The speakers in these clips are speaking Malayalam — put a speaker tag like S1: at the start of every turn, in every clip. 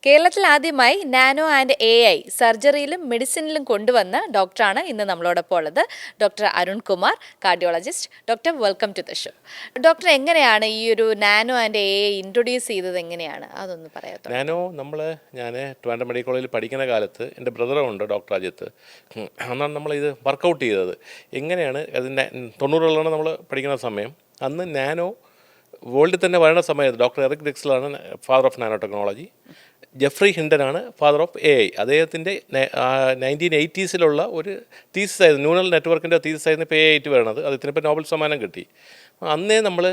S1: കേരളത്തിൽ ആദ്യമായി നാനോ ആൻഡ് AI സർജറിയിലും മെഡിസിനിലും കൊണ്ടുവന്ന ഡോക്ടറാണ് ഇന്ന് നമ്മളോടൊപ്പം ഉള്ളത്. Doctor Arun Kumar, cardiologist. Doctor, welcome to the show. Doctor, എങ്ങനെയാണ് ഈ ഒരു നാനോ ആൻഡ് AI ഇൻട്രൊഡ്യൂസ് ചെയ്തത്? എങ്ങനെയാണ് അതൊന്ന് പറയാത്തോ?
S2: നാനോ ഞാൻ ട്രിവാൻഡ്രം മെഡിക്കൽ കോളേജിൽ പഠിക്കുന്ന കാലത്ത് എൻ്റെ ബ്രദറുണ്ട് ഡോക്ടർ അജിത്ത്. അന്നാണ് നമ്മളിത് വർക്കൗട്ട് ചെയ്തത്. എങ്ങനെയാണ് അതിൻ്റെ 90കളിലാണ് നമ്മൾ പഠിക്കുന്ന സമയം. അന്ന് നാനോ വേൾഡിൽ തന്നെ വരുന്ന സമയത്ത് ഡോക്ടർ എറിക് ഡെക്സ്ലറാണ് father of nanotechnology. Geoffrey ഹിൻഡനാണ് ഫാദർ ഓഫ് AI. അദ്ദേഹത്തിൻ്റെ 1980s ഒരു തീസിസ് ആയിരുന്നു, ന്യൂറൽ നെറ്റ്വർക്കിൻ്റെ തീസിസ് ആയിരുന്നു ഇപ്പോൾ AI ആയിട്ട് വരണത്. അതിനിപ്പോൾ നോബൽ സമ്മാനം കിട്ടി. അന്നേ നമ്മൾ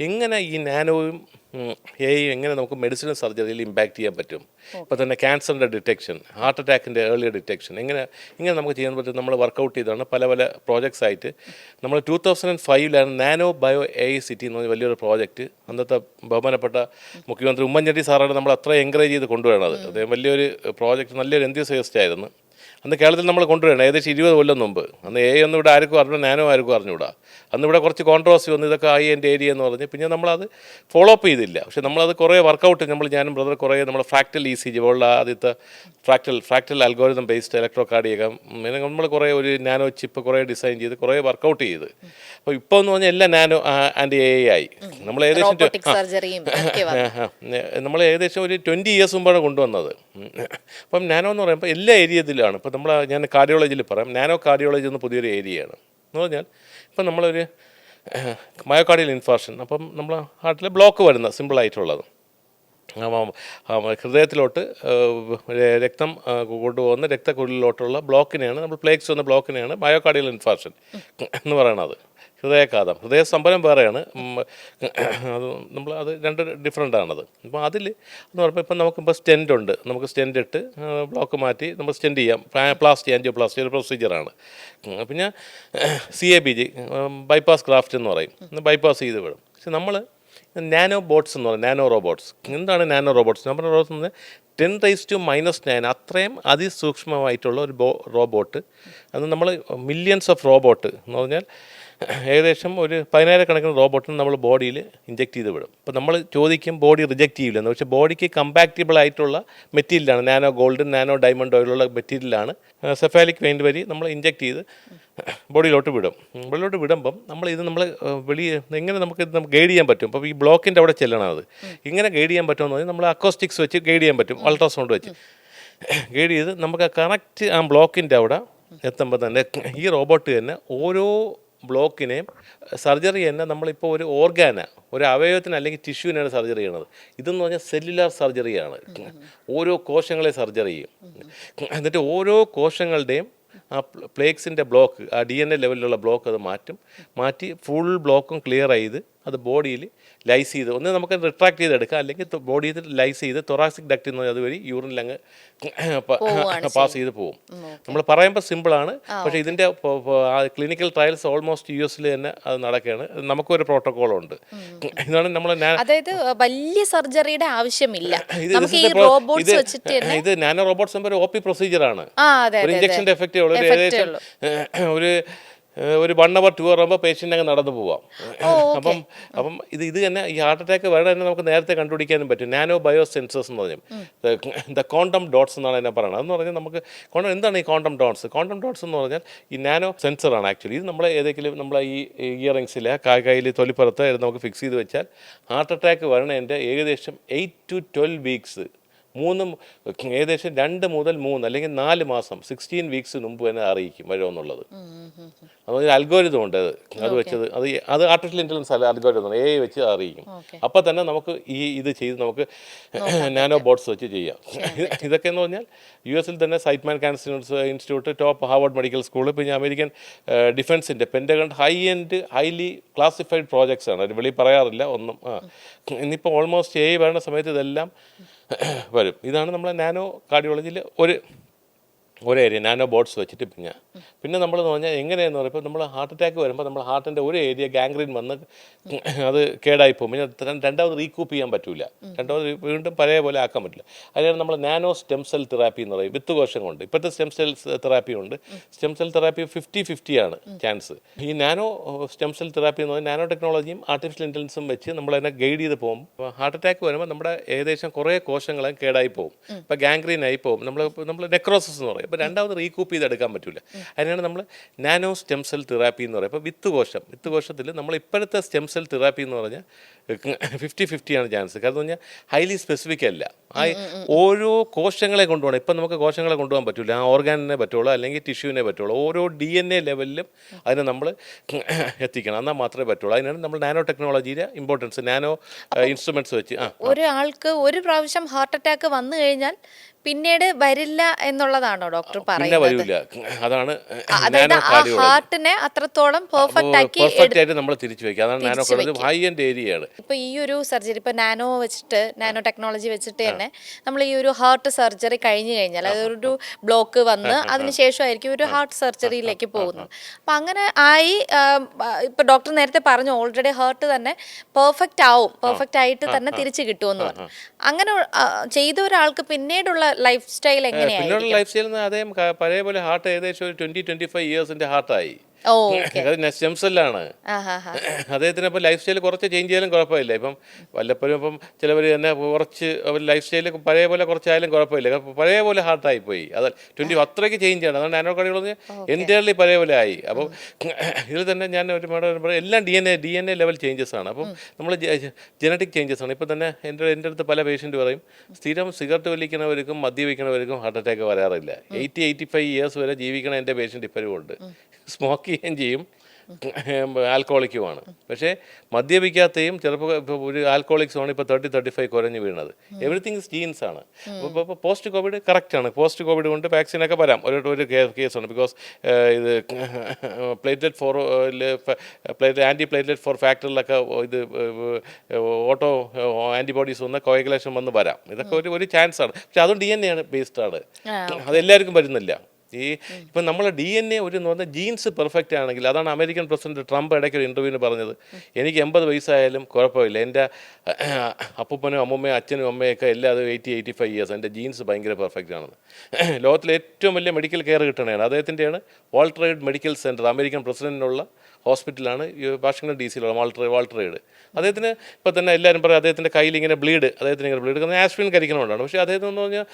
S2: എങ്ങനെ ഈ നാനോയും AI എങ്ങനെ നമുക്ക് മെഡിസിനൽ സർജറിയിൽ ഇമ്പാക്റ്റ് ചെയ്യാൻ പറ്റും. ഇപ്പോൾ തന്നെ ക്യാൻസറിൻ്റെ ഡിറ്റക്ഷൻ, ഹാർട്ട് അറ്റാക്കിൻ്റെ ഏർലി ഡിറ്റക്ഷൻ ഇങ്ങനെ നമുക്ക് ചെയ്യാൻ പറ്റും. നമ്മൾ വർക്കൗട്ട് ചെയ്താണ് പല പ്രോജക്ട്സ് ആയിട്ട്. നമ്മൾ 2005 നാനോ ബയോ AI സിറ്റി എന്ന് പറഞ്ഞ വലിയൊരു പ്രോജക്റ്റ് അന്നത്തെ ബഹുമാനപ്പെട്ട മുഖ്യമന്ത്രി ഉമ്മൻചാണ്ടി സാറാണ് നമ്മൾ അത്ര എൻകറേജ് ചെയ്ത് കൊണ്ടുവരണത്. അദ്ദേഹം വലിയൊരു പ്രോജക്റ്റ്, നല്ലൊരു എൻതൂസിയാസ്റ്റ് ആയിരുന്നു. അന്ന് കേരളത്തിൽ നമ്മൾ കൊണ്ടുവരണം ഏകദേശം 20 കൊല്ലം മുമ്പ്. അന്ന് AI ഒന്നും ഇവിടെ ആർക്കും അറിഞ്ഞു, നാനോ ആർക്കും അറിഞ്ഞുകൂടാ. അന്ന് ഇവിടെ കുറച്ച് കോൺട്രവേഴ്സി വന്നു, ഇതൊക്കെ എൻ്റെ ഏരിയ എന്ന് പറഞ്ഞ്. പിന്നെ നമ്മളത് ഫോളോ അപ്പ് ചെയ്തില്ല. പക്ഷേ നമ്മളത് കുറേ വർക്കൗട്ട് ഞാനും ബ്രദർ കുറേ നമ്മൾ ഫ്രാക്ടൽ ECG പോലുള്ള ആദ്യത്തെ ഫ്രാക്ടൽ അൽഗോരിതം ബേസ്ഡ് ഇലക്ട്രോ കാർഡിയകം, പിന്നെ നമ്മൾ കുറേ ഒരു നാനോ ചിപ്പ് കുറേ ഡിസൈൻ ചെയ്ത് കുറേ വർക്കൗട്ട് ചെയ്ത്. അപ്പോൾ ഇപ്പോൾ എന്ന് പറഞ്ഞാൽ എല്ലാം നാനോ ആൻഡ് AI ആയി. നമ്മൾ ഏകദേശം ഒരു 20 years മുമ്പാണ് കൊണ്ടുവന്നത്. അപ്പം നാനോ എന്ന് പറയുമ്പോൾ എല്ലാ ഏരിയയിലാണ്. ഇപ്പോൾ ഞാൻ കാർഡിയോളജിയിൽ പറയാം, നാനോ കാർഡിയോളജി എന്ന പുതിയൊരു ഏരിയയാണ്. എന്ന് പറഞ്ഞാൽ ഇപ്പം നമ്മളൊരു മയോകാർഡിയൽ ഇൻഫാർഷൻ, അപ്പം നമ്മൾ ഹാർട്ടിൽ ബ്ലോക്ക് വരുന്ന സിമ്പിളായിട്ടുള്ളത്, ഹൃദയത്തിലോട്ട് രക്തം കൊണ്ടുപോകുന്ന രക്തക്കുഴലിലോട്ടുള്ള ബ്ലോക്കിനെയാണ് നമ്മൾ പ്ലേക്സ് വന്ന ബ്ലോക്കിനെയാണ് മയോകാർഡിയൽ ഇൻഫാർഷൻ എന്ന് പറയുന്നത്. ഹൃദയസ്തംഭനം വേറെയാണ്. അത് രണ്ട് ഡിഫറെൻ്റ് ആണത്. അപ്പോൾ അതിൽ എന്ന് പറയുമ്പോൾ ഇപ്പം നമുക്കിപ്പോൾ സ്റ്റെൻ്റ് ഉണ്ട്. നമുക്ക് സ്റ്റെൻ്റ് ഇട്ട് ബ്ലോക്ക് മാറ്റി നമ്മൾ സ്റ്റെൻ്റ് ചെയ്യാം. ആൻജിയോപ്ലാസ്റ്റി ഒരു പ്രൊസീജിയറാണ്. പിന്നെ CABG, ബൈപ്പാസ് ഗ്രാഫ്റ്റ് എന്ന് പറയും. ബൈപ്പാസ് ചെയ്ത് വിടും. പക്ഷെ നമ്മൾ നാനോ ബോട്ട്സ് എന്ന് പറയും, നാനോ റോബോട്ട്സ്. എന്താണ് നാനോ റോബോട്ട്സ്? നമ്മുടെ റോബോട്ട്സ് എന്ന് പറഞ്ഞാൽ 10⁻⁹ അത്രയും അതിസൂക്ഷ്മമായിട്ടുള്ള ഒരു റോബോട്ട്. അത് നമ്മൾ മില്യൺസ് ഓഫ് റോബോട്ട് എന്ന് പറഞ്ഞാൽ ഏകദേശം ഒരു 10,000 റോബോട്ടിന് നമ്മൾ ബോഡിയിൽ ഇഞ്ചെക്ട് ചെയ്ത് വിടും. അപ്പോൾ നമ്മൾ ചോദിക്കും ബോഡി റിജക്റ്റ് ചെയ്യില്ലെന്ന്. പക്ഷേ ബോഡിക്ക് കമ്പാക്റ്റബിൾ ആയിട്ടുള്ള മെറ്റീരിയലാണ് നാനോ ഗോൾഡ്, നാനോ ഡയമണ്ട് ഓയിലുള്ള മെറ്റീരിയലാണ് സെഫാലിക് വെയിൻ വഴി നമ്മൾ ഇഞ്ചെക്ട് ചെയ്ത് ബോഡിയിലോട്ട് വിടുമ്പം നമ്മൾ എങ്ങനെ നമുക്ക് ഗൈഡ് ചെയ്യാൻ പറ്റും. അപ്പോൾ ഈ ബ്ലോക്കിൻ്റെ അവിടെ ചെല്ലണം. അത് ഇങ്ങനെ ഗൈഡ് ചെയ്യാൻ പറ്റുമെന്ന് പറഞ്ഞാൽ നമ്മൾ അക്കോസ്റ്റിക്സ് വെച്ച് ഗൈഡ് ചെയ്യാൻ പറ്റും, അൾട്രാസൗണ്ട് വെച്ച് ഗൈഡ് ചെയ്ത് നമുക്ക് കറക്റ്റ് ആ ബ്ലോക്കിൻ്റെ അവിടെ എത്തുമ്പോൾ തന്നെ ഈ റോബോട്ട് തന്നെ ഓരോ ബ്ലോക്കിനെയും സർജറി തന്നെ നമ്മളിപ്പോൾ ഒരു ഒരു അവയവത്തിന് അല്ലെങ്കിൽ ടിഷ്യൂവിനാണ് സർജറി ചെയ്യണത്. ഇതെന്ന് പറഞ്ഞാൽ സെല്ലുലാർ സർജറിയാണ്. ഓരോ കോശങ്ങളെ സർജറി ചെയ്യും. എന്നിട്ട് ഓരോ കോശങ്ങളുടെയും ആ പ്ലേക്സിൻ്റെ ബ്ലോക്ക്, ആ DNA ലെവലിലുള്ള ബ്ലോക്ക് അത് മാറ്റി ഫുൾ ബ്ലോക്കും ക്ലിയർ ചെയ്ത് അത് ബോഡിയിൽ ലൈസ് ചെയ്ത് ഒന്ന് നമുക്ക് റിട്രാക്ട് ചെയ്തെടുക്കാം, അല്ലെങ്കിൽ ബോഡിയിൽ ലൈസ് ചെയ്ത് തൊറാസിക് ഡക്റ്റ് എന്ന് പറഞ്ഞാൽ അതുവഴി യൂറിനിലങ്ങ് പാസ് ചെയ്ത് പോകും. നമ്മൾ പറയുമ്പോൾ സിമ്പിളാണ്, പക്ഷേ ഇതിൻ്റെ ക്ലിനിക്കൽ ട്രയൽസ് ഓൾമോസ്റ്റ് US തന്നെ അത് നടക്കുകയാണ്. നമുക്കൊരു പ്രോട്ടോക്കോളുണ്ട്. ഇതാണ് നമ്മൾ
S1: വലിയ സർജറിയുടെ ആവശ്യമില്ല.
S2: ഇത് നാനോ റോബോട്ട്സ് ഒരു OP പ്രൊസീജിയറാണ്. ഒരു ഇഞ്ചക്ഷൻ്റെ എഫക്റ്റ് ഏകദേശം ഒരു 1 hour 2 hour ആകുമ്പോൾ പേഷ്യൻ്റ് അങ്ങ് നടന്നു പോവാം. അപ്പം ഇത് തന്നെ ഈ ഹാർട്ട് അറ്റാക്ക് വരെ തന്നെ നമുക്ക് നേരത്തെ കണ്ടുപിടിക്കാനും പറ്റും. നാനോ ബയോ സെൻസേഴ്സ് എന്ന് പറഞ്ഞാൽ ദ ക്വാണ്ടം ഡോട്ട്സ് എന്നാണ് എന്നെ പറയുന്നത്. അതെന്ന് പറഞ്ഞാൽ നമുക്ക് എന്താണ് ഈ ക്വാണ്ടം ഡോട്ട്സ് എന്ന് പറഞ്ഞാൽ ഈ നാനോ സെൻസറാണ് ആക്ച്വലി. ഇത് നമ്മളെ ഏതെങ്കിലും നമ്മളെ ഈ ഇയറിങ്സിൽ കയ്യിൽ തൊലിപ്പുറത്ത് നമുക്ക് ഫിക്സ് ചെയ്ത് വെച്ചാൽ ഹാർട്ട് അറ്റാക്ക് വരണതിൻ്റെ ഏകദേശം 8 to 12 weeks, ഏകദേശം 2 മുതൽ 3 അല്ലെങ്കിൽ 4 മാസം 16 weeks മുമ്പ് തന്നെ അറിയിക്കും വരുമെന്നുള്ളത്. അതൊരു അൽഗോരിതം ഉണ്ട്. അത് വെച്ചത് അത് ആർട്ടിഫിഷ്യൽ ഇൻ്റലിജൻസ് അല്ല, അൽഗോരിതം AI വെച്ച് അറിയിക്കും. അപ്പോൾ തന്നെ നമുക്ക് ഇത് ചെയ്ത് നമുക്ക് നാനോ ബോട്ട്സ് വെച്ച് ചെയ്യാം. ഇതൊക്കെ എന്ന് പറഞ്ഞാൽ US തന്നെ Seidman cancer institute, top Harvard medical school, പിന്നെ അമേരിക്കൻ ഡിഫൻസിൻ്റെ പെൻറ്റഗൺ ഹൈലി ക്ലാസിഫൈഡ് പ്രോജക്ട്സ് ആണ്. ഒരു വെളി പറയാറില്ല ഒന്നും. ഇന്നിപ്പോൾ ഓൾമോസ്റ്റ് AI വരുന്ന സമയത്ത് ഇതെല്ലാം വരും. ഇതാണ് നമ്മളെ നാനോ കാർഡിയോളജിയിൽ ഒരു ഏരിയ, നാനോ ബോട്ട്സ് വെച്ചിട്ട് പിന്നെ പിന്നെ നമ്മളെന്ന് പറഞ്ഞാൽ എങ്ങനെയെന്ന് പറയുമ്പോൾ നമ്മൾ ഹാർട്ട് അറ്റാക്ക് വരുമ്പോൾ നമ്മൾ ഹാർട്ടിൻ്റെ ഒരു ഏരിയ ഗാംഗ്രീൻ വന്ന് അത് കേടായി പോകും. പിന്നെ രണ്ടാമത് റീകൂപ്പ് ചെയ്യാൻ പറ്റില്ല, രണ്ടാമത് വീണ്ടും പഴയ പോലെ ആക്കാൻ പറ്റില്ല. അതിനാണ് നമ്മൾ നാനോ സ്റ്റെം സെൽ തെറാപ്പി എന്ന് പറയും. വിത്ത് കോശം കൊണ്ട് ഇപ്പോഴത്തെ സ്റ്റെം സെൽ തെറാപ്പി ഉണ്ട്. സ്റ്റെം സെൽ തെറാപ്പി 50-50 ആണ് ചാൻസ്. ഈ നാനോ സ്റ്റെം സെൽ തെറാപ്പി എന്ന് പറഞ്ഞാൽ നാനോ ടെക്നോളജിയും ആർട്ടിഫിഷ്യൽ ഇൻ്റലിജൻസും വെച്ച് നമ്മളതിനെ ഗൈഡ് ചെയ്ത് പോകും. ഹാർട്ട് അറ്റാക്ക് വരുമ്പോൾ നമ്മുടെ ഏകദേശം കുറേ കോശങ്ങളെ കേടായി പോകും. ഇപ്പോൾ ഗാംഗ്രീൻ ആയി പോകും, നമ്മൾ നെക്രോസിസ് എന്ന് പറയും. അപ്പോൾ രണ്ടാമത് റീകൂപ്പ് ചെയ്തെടുക്കാൻ പറ്റില്ല. അതിനാണ് നമ്മൾ നാനോ സ്റ്റെം സെൽ തെറാപ്പി എന്ന് പറയും. അപ്പോൾ വിത്ത് കോശത്തിൽ നമ്മൾ ഇപ്പോഴത്തെ സ്റ്റെം സെൽ തെറാപ്പി എന്ന് പറഞ്ഞാൽ 50-50 ആണ് ചാൻസ്. കാരണം എന്ന് പറഞ്ഞാൽ ഹൈലി സ്പെസിഫിക് അല്ല, ഓരോ കോശങ്ങളെ കൊണ്ടുപോകണം. ഇപ്പം നമുക്ക് കോശങ്ങളെ കൊണ്ടുപോകാൻ പറ്റില്ല, ആ ഓർഗാനിനെ പറ്റുള്ളൂ, അല്ലെങ്കിൽ ടിഷ്യൂവിനെ പറ്റുള്ളൂ. ഓരോ DNA ലെവലിലും അതിനെ നമ്മൾ എത്തിക്കണം, എന്നാൽ മാത്രമേ പറ്റുള്ളൂ. അതിനാണ് നമ്മൾ നാനോ ടെക്നോളജിയുടെ ഇമ്പോർട്ടൻസ്. നാനോ ഇൻസ്ട്രുമെന്റ്സ് വെച്ച്
S1: ഒരാൾക്ക് ഒരു പ്രാവശ്യം ഹാർട്ട് അറ്റാക്ക് വന്നു കഴിഞ്ഞാൽ പിന്നീട് വരില്ല എന്നുള്ളതാണോ ഡോക്ടർ
S2: പിന്നെ
S1: പറയുന്നത്?
S2: വരില്ല. അതാണ്
S1: അതായത്
S2: നാനോ
S1: ആ
S2: കാർഡിയോളജി.
S1: ഹാർട്ടിനെ അത്രത്തോളം പെർഫെക്റ്റ്
S2: ആയിട്ട് നമ്മൾ തിരിച്ചു വയ്ക്കുക. അതാണ് നാനോ കാർഡിയോളജി, ഹൈ എൻഡ് ഏരിയയാണ്.
S1: ഇപ്പൊ ഈ ഒരു സർജറി ഇപ്പൊ നാനോ ടെക്നോളജി വെച്ചിട്ട് തന്നെ നമ്മൾ ഈ ഒരു ഹാർട്ട് സർജറി കഴിഞ്ഞു കഴിഞ്ഞാൽ അതൊരു ബ്ലോക്ക് വന്ന് അതിനുശേഷമായിരിക്കും ഒരു ഹാർട്ട് സർജറിയിലേക്ക് പോകുന്നത്. അപ്പൊ അങ്ങനെ ആയി ഇപ്പൊ ഡോക്ടർ നേരത്തെ പറഞ്ഞു ഓൾറെഡി ഹാർട്ട് തന്നെ പെർഫെക്റ്റ് ആയിട്ട് തന്നെ തിരിച്ചു കിട്ടുമെന്ന് പറഞ്ഞു. അങ്ങനെ ചെയ്ത ഒരാൾക്ക് പിന്നീടുള്ള ലൈഫ് സ്റ്റൈൽ എങ്ങനെയായിരിക്കും?
S2: പിന്നീടുള്ള ലൈഫ് സ്റ്റൈൽ അദ്ദേഹം പഴയ പോലെ ഹാർട്ട് ഏകദേശം ഒരു 20-25 ഇയേഴ്സിന്റെ ഹാർട്ടായി. സ്റ്റെം സെല്ലാണ് അദ്ദേഹത്തിന്. ഇപ്പോൾ ലൈഫ് സ്റ്റൈൽ കുറച്ച് ചേഞ്ച് ചെയ്യാലും കുഴപ്പമില്ല. ഇപ്പം വല്ലപ്പോഴും ഇപ്പം ചിലവർ തന്നെ കുറച്ച് അവർ ലൈഫ് സ്റ്റൈൽ പഴയ പോലെ കുറച്ചായാലും കുഴപ്പമില്ല. പഴയ പോലെ ഹാർട്ടായി പോയി, അത് 20 അത്രയ്ക്ക് ചേഞ്ച് ആണ്. അതാണ് നാനോ കാർഡിയോളജി എൻറ്റയർലി പഴയ പോലെ ആയി. അപ്പം ഇതിൽ തന്നെ ഞാൻ ഒരു എല്ലാം DNA ലെവൽ ചേഞ്ചസ് ആണ്. അപ്പം നമ്മൾ ജനറ്റിക് ചേഞ്ചസ് ആണ്. ഇപ്പം തന്നെ എൻ്റെ അടുത്ത് പല പേഷ്യൻ്റ് പറയും സ്ഥിരം സിഗരറ്റ് വലിക്കുന്നവർക്കും മദ്യപിക്കുന്നവർക്കും ഹാർട്ട് അറ്റാക്ക് വരാറില്ല. 80-85 ഇയേഴ്സ് വരെ ജീവിക്കണ എൻ്റെ പേഷ്യൻ്റ് ഇപ്പോഴും ഉണ്ട്. സ്മോക്ക് ചെയ്യുകയും ചെയ്യും, ആൽക്കോളിക്കുമാണ്. പക്ഷേ മദ്യപിക്കാത്തയും ചിലപ്പോൾ ഇപ്പോൾ ഒരു ആൽക്കോളിക്സുമാണ് ഇപ്പോൾ 30-35 കുറഞ്ഞ് വീണത്. എവറിത്തിങ് ജീൻസ് ആണ്. ഇപ്പോൾ പോസ്റ്റ് കോവിഡ് കറക്റ്റാണ്. പോസ്റ്റ് കോവിഡ് കൊണ്ട് വാക്സിനൊക്കെ വരാം. ഒരു കേസാണ്. ബിക്കോസ് ഇത് ആൻറ്റി പ്ലേറ്റ്ലെറ്റ് ഫോർ ഫാക്ടറിലൊക്കെ ഇത് ഓട്ടോ ആൻറ്റിബോഡീസ് വന്ന് കോയഗുലേഷൻ വന്ന് വരാം. ഇതൊക്കെ ഒരു ചാൻസ് ആണ്. പക്ഷെ അതും DNA ആണ് ബേസ്ഡ് ആണ്. അതെല്ലാവർക്കും വരുന്നില്ല. ഇപ്പം നമ്മളെ DNA ഒരു എന്ന് പറഞ്ഞാൽ ജീൻസ് പെർഫെക്റ്റ് ആണെങ്കിൽ, അതാണ് അമേരിക്കൻ പ്രസിഡന്റ് ട്രംപ് ഇടയ്ക്ക് ഒരു ഇൻ്റർവ്യൂവിന് പറഞ്ഞത്, എനിക്ക് 80 വയസ്സായാലും കുഴപ്പമില്ല, എൻ്റെ അപ്പൂപ്പനും അമ്മൂമ്മയും അച്ഛനും അമ്മയൊക്കെ എല്ലാതും 80-85 ഇയേഴ്സ്, എൻ്റെ ജീൻസ് ഭയങ്കര പെർഫെക്റ്റ് ആണെന്ന്. ലോകത്തിലെ ഏറ്റവും വലിയ മെഡിക്കൽ കെയർ കിട്ടണതാണ് അദ്ദേഹത്തിൻ്റെയാണ്. Walter Reed medical center, American പ്രസിഡന്റിനുള്ള ഹോസ്പിറ്റലാണ് വാഷിംഗ്ടൺ DC വാൾട്ടർ റൈഡ്. അദ്ദേഹത്തിന് ഇപ്പോൾ തന്നെ എല്ലാവരും പറയും അദ്ദേഹത്തിൻ്റെ കയ്യിൽ ഇങ്ങനെ ബ്ലീഡ് കാരണം ആസ്പിരിൻ കഴിക്കണോണ്ടാണ്. പക്ഷേ അദ്ദേഹത്തിന് എന്ന് പറഞ്ഞാൽ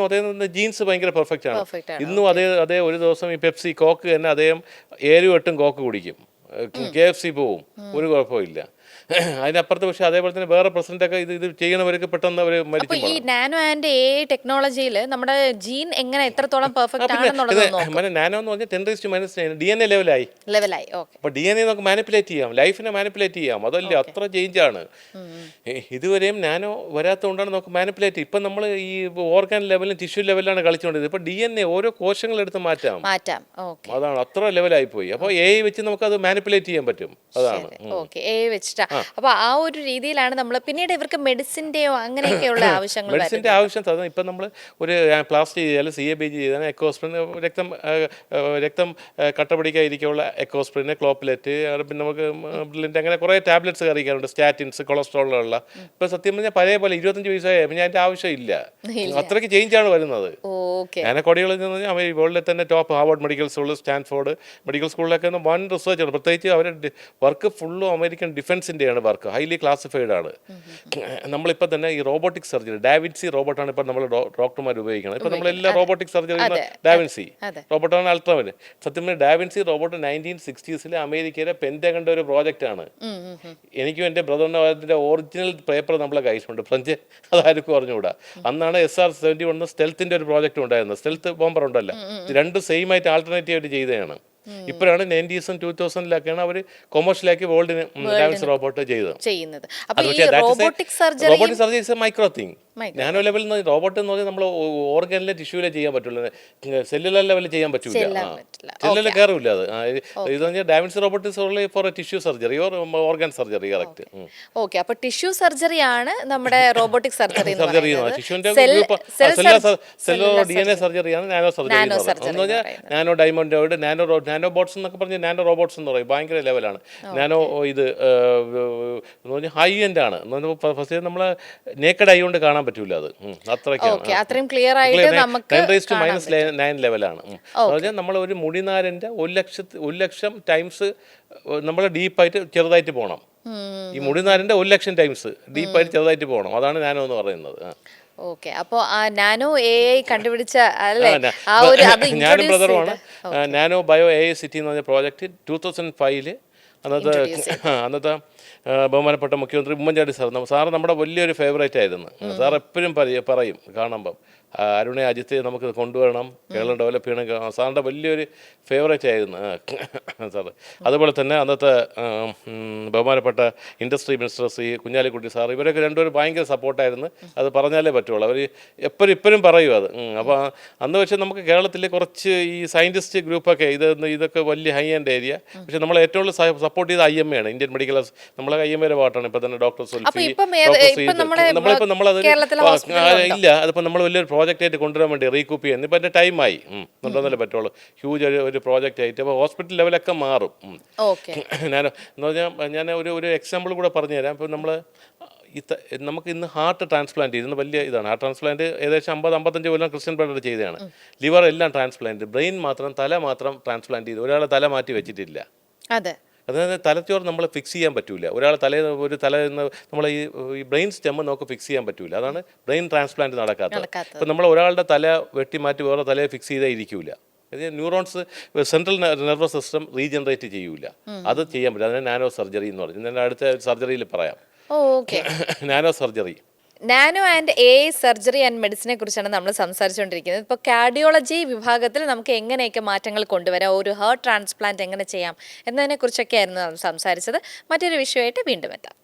S2: അദ്ദേഹത്തിൻ്റെ ജീൻസ് ഭയങ്കര പെർഫെക്റ്റ് ആണ്. ഇന്നും അതേ ഒരു ദിവസം ഈ പെപ്സി കോക്ക് തന്നെ അദ്ദേഹം 7-8 കോക്ക് കുടിക്കും. KFC പോവും, ഒരു കുഴപ്പമില്ല. അതിനപ്പുറത്ത്. പക്ഷേ അതേപോലെ തന്നെ വേറെ പ്രസിഡന്റൊക്കെ ഇത് ചെയ്യണവർക്ക് പെട്ടെന്ന് അവർ മരിക്കും.
S1: ഈ നാനോ ആൻഡ് AI ടെക്നോളജിയിൽ നമ്മുടെ ജീൻ എങ്ങനെ എത്രത്തോളം പെർഫെക്റ്റ് ആണെന്നുള്ളത്
S2: നാനോ എന്ന് പറഞ്ഞാൽ 10⁻⁹ DNA ലെവലായി. അപ്പോൾ DNA നമുക്ക് മാനിപ്പുലേറ്റ് ചെയ്യാം, ലൈഫിനെ മാനിപ്പുലേറ്റ് ചെയ്യാം. അതല്ലേ അത്ര ചേഞ്ചാണ്. ഇതുവരെയും നാനോ വരാത്തതുകൊണ്ടാണ് നമുക്ക് മാനിപ്പുലേറ്റ്. ഇപ്പം നമ്മൾ ഈ ഓർഗാൻ ലെവലും ടിഷ്യൂ ലെവലിലാണ് കളിച്ചുകൊണ്ടിരുന്നത്. ഇപ്പോൾ DNA ഓരോ കോശങ്ങളെടുത്ത് മാറ്റാം. അതാണ് അത്ര ലെവലായി പോയി. അപ്പോൾ AI വെച്ച് നമുക്കത് മാനിപ്പുലേറ്റ് ചെയ്യാൻ പറ്റും. അതാണ്
S1: AI വെച്ചിട്ടാ. അപ്പൊ ആ ഒരു രീതിയിലാണ് നമ്മൾ പിന്നീട് ഇവർക്ക് മെഡിസിന്റെയോ അങ്ങനെയൊക്കെയുള്ള ആവശ്യങ്ങൾ.
S2: മെഡിസിൻ്റെ ആവശ്യം ഇപ്പം നമ്മൾ ഒരു പ്ലാസ്റ്റി ചെയ്താൽ CABG ചെയ്താൽ എക്കോസ്പ്രിൻ, രക്തം കട്ട പിടിക്കാതിരിക്കാനുള്ള എക്കോസ്പ്രിൻ, ക്ലോപ്ലെറ്റ്, പിന്നെ നമുക്ക് ബ്ലിൻ്റെ, അങ്ങനെ കുറേ ടാബ്ലറ്റ്സ് കഴിക്കാറുണ്ട്, സ്റ്റാറ്റിൻസ്, കൊളസ്ട്രോളുള്ള. ഇപ്പം സത്യം പറഞ്ഞാൽ പഴയ പോലെ 25 വയസ്സായ പിന്നെ അതിൻ്റെ ആവശ്യമില്ല. അത്രയ്ക്ക് ചേഞ്ചാണ് വരുന്നത്. ഞാൻ കൊടികളിൽ നിന്ന് വേൾഡിലെ തന്നെ top Harvard medical school, Stanford medical സ്കൂളിലൊക്കെ വൻ റിസർച്ചാണ്. പ്രത്യേകിച്ച് അവരുടെ വർക്ക് ഫുള്ളും അമേരിക്കൻ ഡിഫൻസിൻ്റെയാണ് വർക്ക്, ഹൈലി ക്ലാസിഫൈഡ് ആണ്. നമ്മളിപ്പോൾ തന്നെ ഈ റോബോട്ടിക് സർജറി, ഡാവിൻസി റോബോട്ടാണ് ഇപ്പം നമ്മൾ ഡോക്ടർമാർ ഉപയോഗിക്കുന്നത്. ഇപ്പം നമ്മളെല്ലാം റോബോട്ടിക് സർജറി ഡാവിൻസി റോബോട്ടാണ് അൾട്രാവന്. സത്യം പറഞ്ഞാൽ ഡാവിൻസി റോബോട്ട് 1960s അമേരിക്കയിലെ പെൻറ്റഗണിൻ്റെ ഒരു പ്രോജക്റ്റാണ്. എനിക്കും എൻ്റെ ബ്രദറിനും അതിൻ്റെ ഒറിജിനൽ പേപ്പർ നമ്മളെ കയ്യിലുണ്ട്. ഫ്രഞ്ച് അതാർക്കും അറിഞ്ഞുകൂടാ. അന്നാണ് SR-71 സ്റ്റെൽത്തിൻ്റെ ഒരു പ്രോജക്റ്റ് ഉണ്ടായിരുന്നത്. സ്റ്റെൽത്ത് ബോംബർ ഉണ്ടല്ലോ, രണ്ടും സെയിം ആയിട്ട് ആൾട്ടർനേറ്റീവ് ആയിട്ട് ചെയ്തതാണ്. ഇപ്പോഴാണ് 90s 2000-ലൊക്കെയാണ് അവർ കൊമേഴ്ഷ്യലാക്കി വേൾഡിന് ഡാവിൻസി റോബോട്ട് ചെയ്യുന്നത്.
S1: Robotic surgery
S2: is A micro thing.
S1: My God.
S2: Nano ലെവലിൽ നിന്ന് റോബോട്ട് എന്ന് പറഞ്ഞാൽ നമ്മൾ ഓർഗനിലെ ടിഷ്യൂലെ ചെയ്യാൻ പറ്റുള്ളൂ, സെല്ലുലർ ലെവലിൽ ചെയ്യാൻ പറ്റൂല.
S1: ചെല്ലാൻ പറ്റില്ല.
S2: സെല്ലിൽ കയറില്ല അത്. ഇത് പറഞ്ഞാൽ da Vinci robot is only for tissue surgery or organ surgery. Correct.
S1: Okay, അപ്പൊ ടിഷ്യൂ സർജറി ആണ് നമ്മുടെ റോബോട്ടിക് സർജറി
S2: സർജറി ടിഷ്യൂന്റെ സെല്ലോ DNA സർജറിയാണ് നാനോ സർജറി എന്ന് പറഞ്ഞാൽ. നാനോ ഡയമണ്ടോയിഡ്, നാനോ ബോട്ട്സ് എന്നൊക്കെ പറഞ്ഞ് നാനോ റോബോട്ട്സ് എന്ന് പറയും. ഭയങ്കര ലെവലാണ് നാനോ. ഇത് എന്ന് പറഞ്ഞാൽ ഹൈ എൻഡ് ആണ്. ഫസ്റ്റ് നമ്മൾ നേക്കഡ് ഐ കൊണ്ട് കാണാൻ പറ്റൂല അത്. അത്രയ്ക്കാണ്.
S1: അത്രയും ക്ലിയർ ആയിട്ട് നമുക്ക്
S2: -9 ലെവലാണ്. നമ്മൾ ഒരു മുടിനാരൻ്റെ 1,00,000 ടൈംസ് നമ്മൾ ഡീപ്പായിട്ട് ചെറുതായിട്ട് പോകണം. ഈ മുടിനാരൻ്റെ 1,00,000 ടൈംസ് ഡീപ്പായിട്ട് ചെറുതായിട്ട് പോകണം. അതാണ് നാനോ എന്ന് പറയുന്നത്.
S1: ഓക്കെ, അപ്പോ ആ നാനോ AI കണ്ടുപിടിച്ച അല്ലേ ആ ഒരു അത്
S2: ഞാനും ബ്രദറുമാണ് നാനോ ബയോ AI സിറ്റി എന്ന് പറഞ്ഞ പ്രോജക്റ്റ് 2005 അന്നത്തെ ബഹുമാനപ്പെട്ട മുഖ്യമന്ത്രി ഉമ്മൻചാണ്ടി സാറ് നമ്മുടെ വലിയൊരു ഫേവറേറ്റ് ആയിരുന്നു. സാർ എപ്പോഴും പറയും കാണുമ്പം, അരുണെ അജിത്തെ നമുക്ക് കൊണ്ടുവരണം, കേരളം ഡെവലപ്പ് ചെയ്യണം. സാറിൻ്റെ വലിയൊരു ഫേവറേറ്റ് ആയിരുന്നു സാറ്. അതുപോലെ തന്നെ അന്നത്തെ ബഹുമാനപ്പെട്ട industry minister Shri Kunhalikutty sir, ഇവരൊക്കെ രണ്ടുപേരും ഭയങ്കര സപ്പോർട്ടായിരുന്നു. അത് പറഞ്ഞാലേ പറ്റുള്ളൂ. അവർ ഇപ്പോഴും പറയും അത്. അപ്പോൾ അന്ന് വെച്ച് നമുക്ക് കേരളത്തിൽ കുറച്ച് ഈ സയൻറ്റിസ്റ്റ് ഗ്രൂപ്പൊക്കെ ഇതൊക്കെ വലിയ ഹൈ എൻഡ് ഏരിയ. പക്ഷേ നമ്മൾ ഏറ്റവും കൂടുതൽ സപ്പോർട്ട് ചെയ്ത IMA ആണ്, ഇന്ത്യൻ മെഡിക്കൽ. നമ്മളെ IMA പാട്ടാണ് ഇപ്പം തന്നെ ഡോക്ടർ സുൽഫി. നമ്മളിപ്പോൾ നമ്മളത് ഇല്ല, അതിപ്പോൾ നമ്മൾ വലിയൊരു പ്രോജക്റ്റായിട്ട് കൊണ്ടുവരാൻ വേണ്ടി റീകൂപ്പ് ചെയ്യുന്നു. ഇപ്പം എൻ്റെ ടൈമായി കൊണ്ടുവന്നാലേ പറ്റുള്ളൂ. ഹ്യൂജ് ഒരു പ്രോജക്റ്റ് ആയിട്ട്. അപ്പോൾ ഹോസ്പിറ്റൽ ലെവലൊക്കെ മാറും. എന്ന് പറഞ്ഞാൽ ഞാൻ ഒരു എക്സാമ്പിൾ കൂടെ പറഞ്ഞു തരാം. ഇപ്പം നമ്മൾ നമുക്ക് ഇന്ന് ഹാർട്ട് ട്രാൻസ്പ്ലാന്റ് ചെയ്യുന്നത് വലിയ ഇതാണ്. ഹാർട്ട് ട്രാൻസ്പ്ലാന്റ് ഏകദേശം 50-55 കൊല്ലം ക്രിസ്ത്യൻ ബ്രദർ ചെയ്തതാണ്. ലിവർ എല്ലാം ട്രാൻസ്പ്ലാന്റ്, ബ്രെയിൻ മാത്രം, തല മാത്രം ട്രാൻസ്പ്ലാന്റ് ചെയ്തു. ഒരാളെ തല മാറ്റി വെച്ചിട്ടില്ല. അതായത് തലച്ചോറ് നമ്മൾ ഫിക്സ് ചെയ്യാൻ പറ്റൂല. ഒരാളെ ഒരു തല നമ്മൾ ഈ ബ്രെയിൻ സ്റ്റെമ്മ് നമുക്ക് ഫിക്സ് ചെയ്യാൻ പറ്റൂല. അതാണ് ബ്രെയിൻ ട്രാൻസ്പ്ലാന്റ് നടക്കാത്തത്. ഇപ്പം നമ്മൾ ഒരാളുടെ തല വെട്ടി മാറ്റി വേറെ തലയെ ഫിക്സ് ചെയ്തേ ഇരിക്കൂല. Neurons central nervous system regenerate ചെയ്യൂല. അത് ചെയ്യാൻ പറ്റില്ല. അതിന് നാനോ സർജറി എന്ന് പറയും. ഞാൻ അടുത്ത സർജറിയിൽ പറയാം. Nano surgery,
S1: nano and AI surgery and മെഡിസിനെ കുറിച്ചാണ് നമ്മൾ സംസാരിച്ചുകൊണ്ടിരിക്കുന്നത്. ഇപ്പോൾ കാർഡിയോളജി വിഭാഗത്തിൽ നമുക്ക് എങ്ങനെയൊക്കെ മാറ്റങ്ങൾ കൊണ്ടുവരാം, ഒരു ഹാർട്ട് ട്രാൻസ്പ്ലാന്റ് എങ്ങനെ ചെയ്യാം എന്നതിനെ കുറിച്ചൊക്കെ ആയിരുന്നു നമ്മൾ സംസാരിച്ചത്. മറ്റൊരു വിഷയമായിട്ട് വീണ്ടും എത്താം.